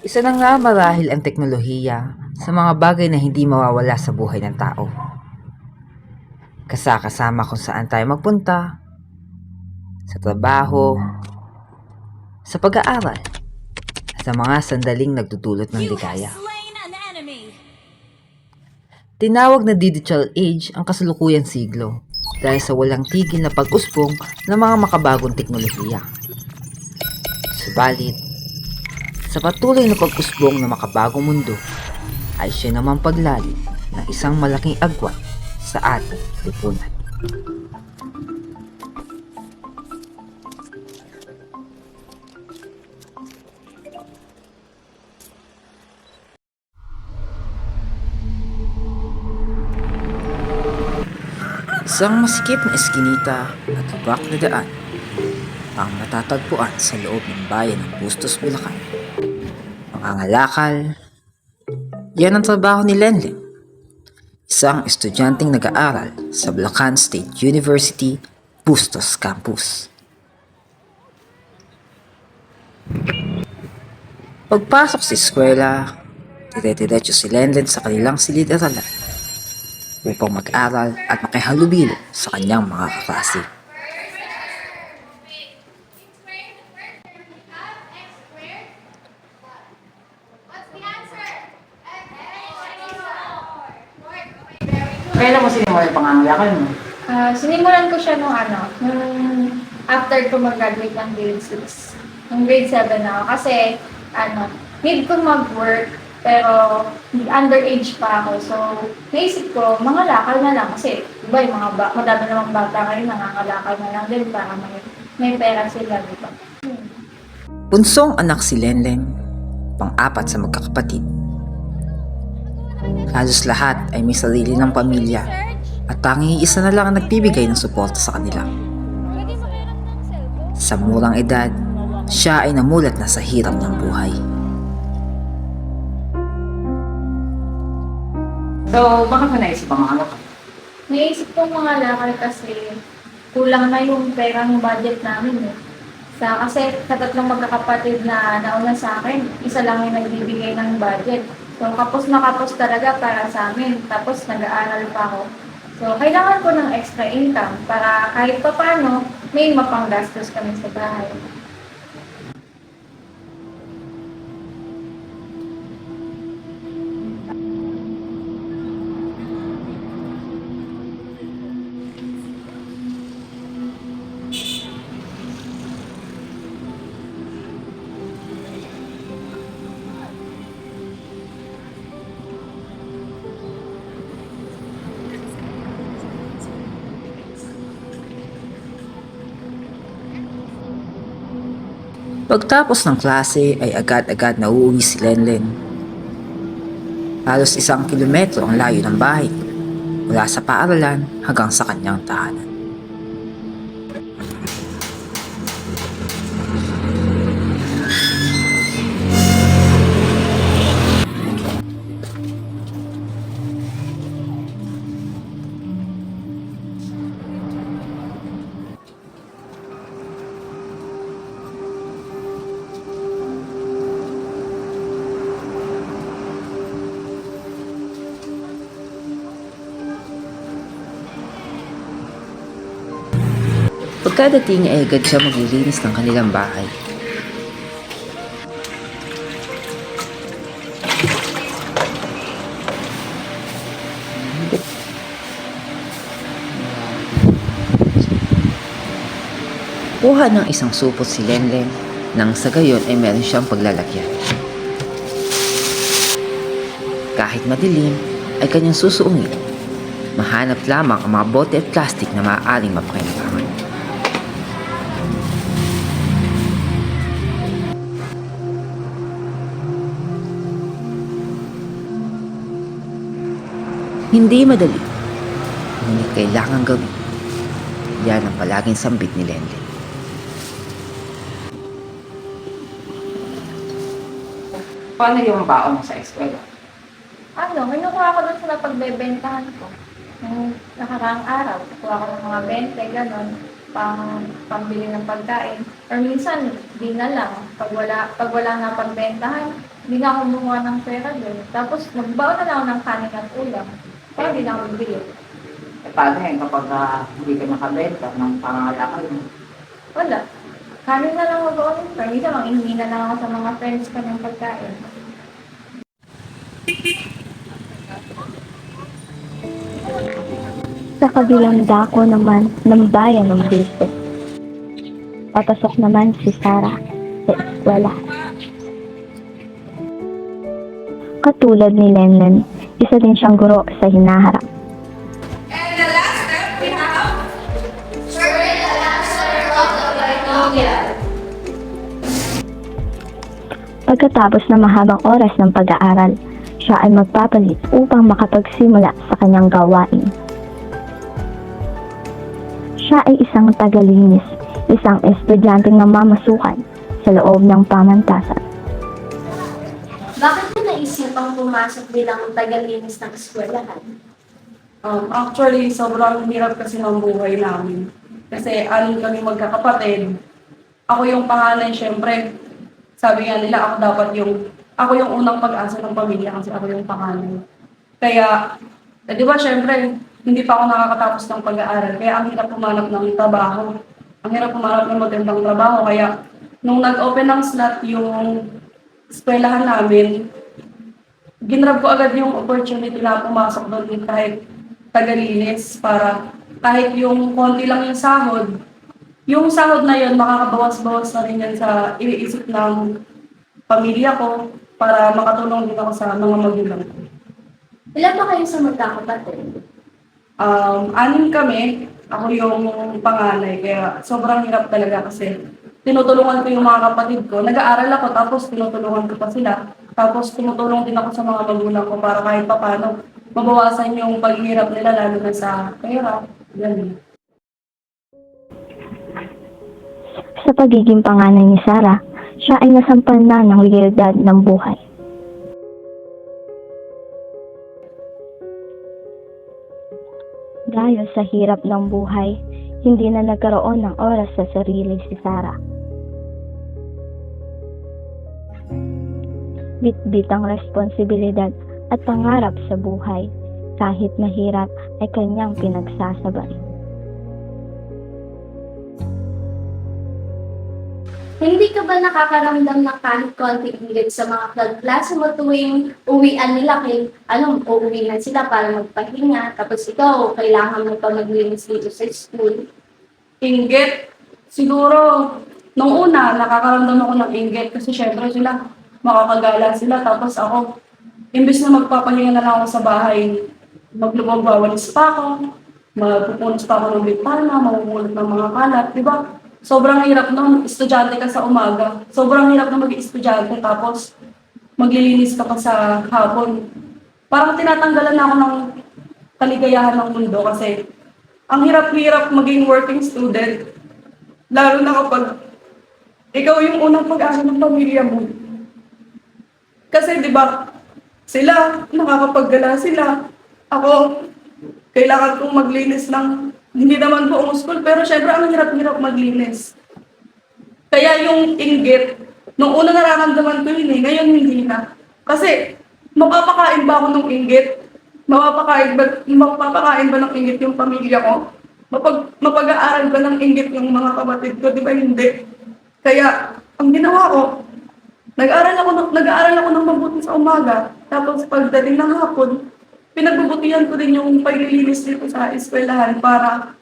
Isa na nga marahil ang teknolohiya sa mga bagay na hindi mawawala sa buhay ng tao. Kasama kung saan tayo magpunta, sa trabaho, sa pag-aaral, at sa mga sandaling nagdudulot ng ligaya. Tinawag na digital age ang kasalukuyang siglo dahil sa walang tigil na pag-usbong ng mga makabagong teknolohiya. Subalit, sa patuloy na pag-usbong ng makabagong mundo, ay siya naman paglalim ng isang malaking agwat sa ating lipunan. Isang masikip na eskinita at lubak na daan ang matatagpuan sa loob ng bayan ng Bustos, Bulacan. Mangangalakal, yan ang trabaho ni Lenlen, isang estudyanteng nag-aaral sa Bulacan State University, Bustos Campus. Pagpasok sa eskwela, dire-diretso si Lenlen sa kanilang silid-aralan upang mag-aral at makihalubilo sa kanyang mga kaklase. Kailan mo sinimulan yung pangangalakan mo? Sinimulan ko siya nung after ko mag-graduate ng grade 6. Nung grade 7 ako. Kasi, need ko mag-work, pero underage pa ako. So, naisip ko, mangalakal na lang. Kasi, iba yung madami namang bata ngayon, nangangalakal na lang din para may pera sila, diba? Bunsong anak si Lenlen, pang-apat sa magkakapatid. Halos lahat ay may sarili ng pamilya at tanging isa na lang ang nagbibigay ng suporta sa kanila. Sa murang edad, siya ay namulat na sa hirap ng buhay. So, bakit mo naisip ang mga ka? Naisip ko mangalakal kasi kulang na yung pera ng budget namin eh. Kasi sa tatlong magkakapatid na nauna sa akin, isa lang yung nagbibigay ng budget. So, kapos na kapos talaga para sa amin. Tapos, nag-aaral pa ako. So, kailangan ko ng extra income para kahit pa paano, may mapanggastos kami sa bahay. Pagtapos ng klase ay agad-agad na uuwi si Lenlen. Halos 1 kilometro ang layo ng bahay mula sa paaralan hanggang sa kanyang tahanan. Pagkadating ay agad siya maglilinis ng kanilang bahay. Kuha ng isang supot si Lenlen nang sa gayon ay meron siyang paglalagyan. Kahit madilim ay kanyang susuungin. Mahanap lamang ang mga bote at plastik na maaaring mapakinabangan. Hindi madali, ngunit kailangan gawin. Yan ang palaging sambit ni Lenlen. Paano yung baon mo sa eskwela? Ano, kinukuha ko dun sa napagbebentahan ko. Nung nakaraang araw, kuha ko ng mga 20, gano'n, pambili ng pagkain. Or minsan, di na lang. Pag wala nga pagbentahan, di na ako kumuha ng pera doon. Tapos, magbaon na lang ako ng kanin at ulam. Kaya di na ako bibili. Paano yan kapag hindi ka nakabenta ng pangangailangan mo? Wala. Kanin na lang mag-order. Or minsan, manghihingi na lang ako sa mga friends ko ng pagkain. Sa kabilang dako naman ng bayan ng Bilse, papasok naman si Sarah sa eskwela. Katulad ni Lenlen, isa din siyang guro sa hinaharap. Pagkatapos ng mahabang oras ng pag-aaral, siya ay magpapalit upang makapagsimula sa kanyang gawain. Siya ay isang tagalinis, isang estudyanteng namamasukan sa loob ng pamantasan. Bakit mo naisipang pumasok bilang tagalinis ng eskwelahan? Actually, sobrang hirap kasi ng buhay namin. Kasi anim kami magkakapatid. Ako yung panganay, syempre. Sabi nga nila, ako yung unang pag-asa ng pamilya kasi ako yung panganay. Kaya, di ba, syempre, hindi pa ako nakakatapos ng pag-aaral. Kaya ang hirap pumanap ng trabaho. Ang hirap pumanap ng magandang trabaho. Kaya, nung nag-open ng slot yung eskwelahan namin, ginrab ko agad yung opportunity na pumasok doon kahit tagalinis para kahit yung konti lang yung sahod na yun, makakabawas-bawas na rin yan sa iniisip ng pamilya ko para makatulong din ako sa mga magulang ko. Ilan ba kayo sa magkakapatid? Anim kami, ako yung panganay, kaya sobrang hirap talaga kasi tinutulungan ko yung mga kapatid ko. Nag-aaral ako tapos tinutulungan ko pa sila. Tapos tumutulong din ako sa mga magulang ko para kahit papano mabawasan yung paghihirap nila lalo na sa pera. Ganun. Sa pagiging panganay ni Sarah, siya ay nasampan na ng realidad ng buhay. Dahil sa hirap ng buhay, hindi na nagkaroon ng oras sa sarili si Sarah. Bitbit ang responsibilidad at pangarap sa buhay, kahit mahirap ay kanyang pinagsasabay. Hindi ka ba nakakaramdam ng kahit konting inggit sa mga kaklase mo tuwing uwian nila uuwi na sila para magpahinga, tapos ikaw, kailangan mo pa maglinis dito sa school? Inggit, siguro, nung una, nakakaramdam ako ng inggit kasi syempre sila, makakagala sila. Tapos ako, imbes na magpapahinga na lang ako sa bahay, magwawalis pa ako, magpupunas pa ako ng bintana, mamumulot ng mga kalat, di ba? Sobrang hirap nun, estudyante ka sa umaga. Sobrang hirap na maging estudyante, tapos maglilinis ka pa sa hapon. Parang tinatanggalan na ako ng kaligayahan ng mundo kasi ang hirap-hirap maging working student. Lalo na kapag ikaw yung unang pag-asa ng pamilya mo. Kasi di ba, sila, nakakapaggala sila. Ako, kailangan kong maglinis ng hindi naman buong school, pero syempre ang hirap-hirap maglinis. Kaya yung inggit, nung una nararamdaman ko yun ngayon hindi na. Kasi, mapapakain ba ako ng inggit? Mapapakain ba ng inggit yung pamilya ko? Mapag-aaral ba ng inggit yung mga kapatid ko? Di ba hindi? Kaya, ang ginawa ko, nag-aaral ako ng mabuti sa umaga. Tapos pagdating ng hapon, pinagbubutihan ko din yung paglilinis dito sa eskwelahan para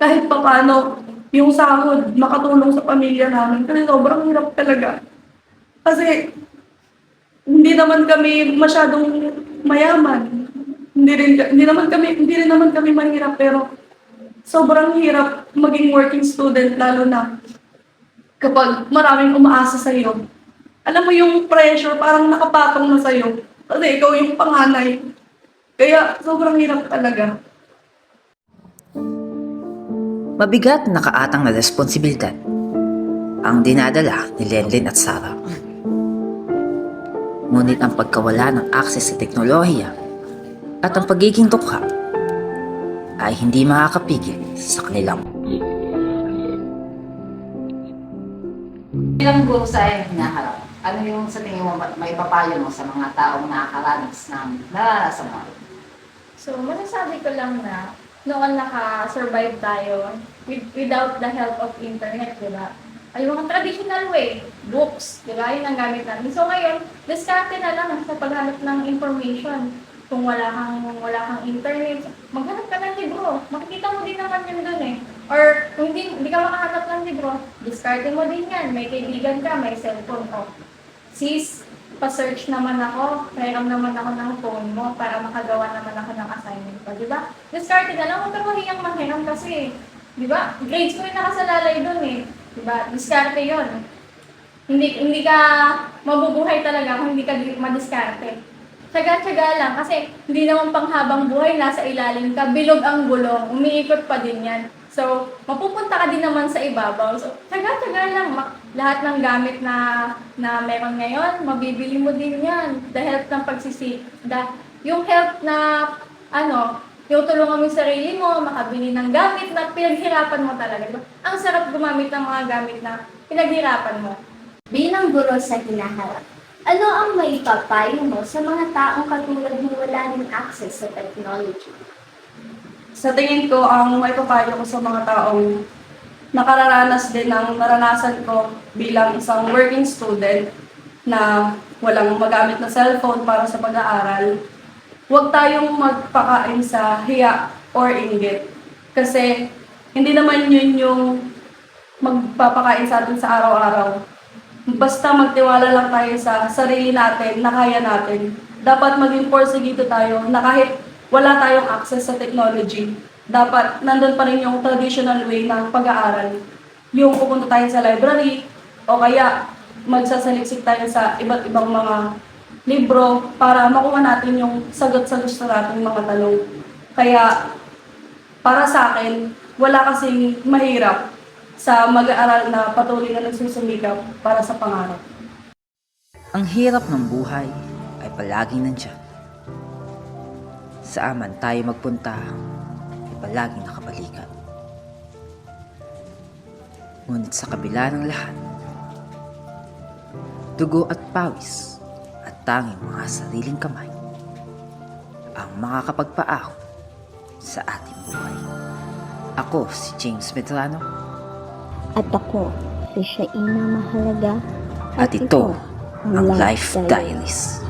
kahit papano yung sahod makatulong sa pamilya namin. Kasi sobrang hirap talaga. Kasi hindi naman kami masyadong mayaman. Hindi rin naman kami mahirap, pero sobrang hirap maging working student, lalo na kapag maraming umaasa sa iyo. Alam mo yung pressure parang nakapatong na sa iyo. Kasi ikaw yung panganay. Kaya sobrang hirap talaga. Mabigat na nakaatang na responsibilidad ang dinadala ni Lenlen at Sarah. Ngunit ang pagkawala ng akses sa teknolohiya at ang pagiging tukha ay hindi makakapigil sa kanilang Bilang guro sa hinaharap, ano yung sa tingin mo may papayo mo sa mga taong nakakaranas ng naranasan mo? So, masasabi ko lang na noon naka-survive tayo without the help of internet, di ba? Ay, yung traditional way, books, di ba? Yun ang gamit namin. So, ngayon, diskarte na lang sa paghanap ng information. Kung wala kang internet, maghanap ka ng libro. Makikita mo din naman yun dun eh. Or kung hindi ka makahanap ng libro, diskarte mo din yan. May kaibigan ka, may cellphone ko. Sis, pa-search naman ako, kairam naman ako ng phone mo para makagawa naman ako ng assignment ko, di ba? Diskarte na lang, huwag ka mahiyang manghiram kasi, di ba? Grades ko yung nakasalalay dun eh. Di ba? Diskarte yun. Hindi ka mabubuhay talaga kung hindi ka madiskarte. Tsaga-tsaga lang kasi hindi naman panghabang buhay, nasa ilalim ka, bilog ang gulong, umiikot pa din yan. So, mapupunta ka din naman sa ibabaw. So, tsaga-tsaga lang. Lahat ng gamit na meron ngayon, mabibili mo din yan. The help ng yung help na, yung tulungan mo yung sarili mo, makabili ng gamit na pinaghirapan mo talaga. Diba? Ang sarap gumamit ng mga gamit na pinaghirapan mo. Bilang guro sa hinaharap, ano ang maipapayo mo sa mga taong katulad mo wala rin access sa technology? Sa tingin ko, ang maipapayo ko sa mga taong nakararanas din ng naranasan ko bilang isang working student na walang magamit na cellphone para sa pag-aaral, huwag tayong magpakain sa hiya or inggit. Kasi hindi naman yun yung magpapakain sa atin sa araw-araw. Basta magtiwala lang tayo sa sarili natin na kaya natin. Dapat maging porsigido tayo na kahit wala tayong access sa technology, dapat nandun pa rin yung traditional way ng pag-aaral. Yung pupunta tayo sa library o kaya magsasaliksik tayo sa iba't ibang mga libro para makuha natin yung sagot sa gusto nating mga tanong. Kaya para sa akin, wala kasing mahirap sa mag-aaral na patuloy na nagsusumikap para sa pangarap. Ang hirap ng buhay ay palaging nandyan. Saan man tayo magpunta, ay palaging nakabalikan. Ngunit sa kabila ng lahat, dugo at pawis at tanging mga sariling kamay ang makakapagpaahon sa ating buhay. Ako si James Medrano. At ako, si Shaina Mahalaga. At ito ang Life Diaries.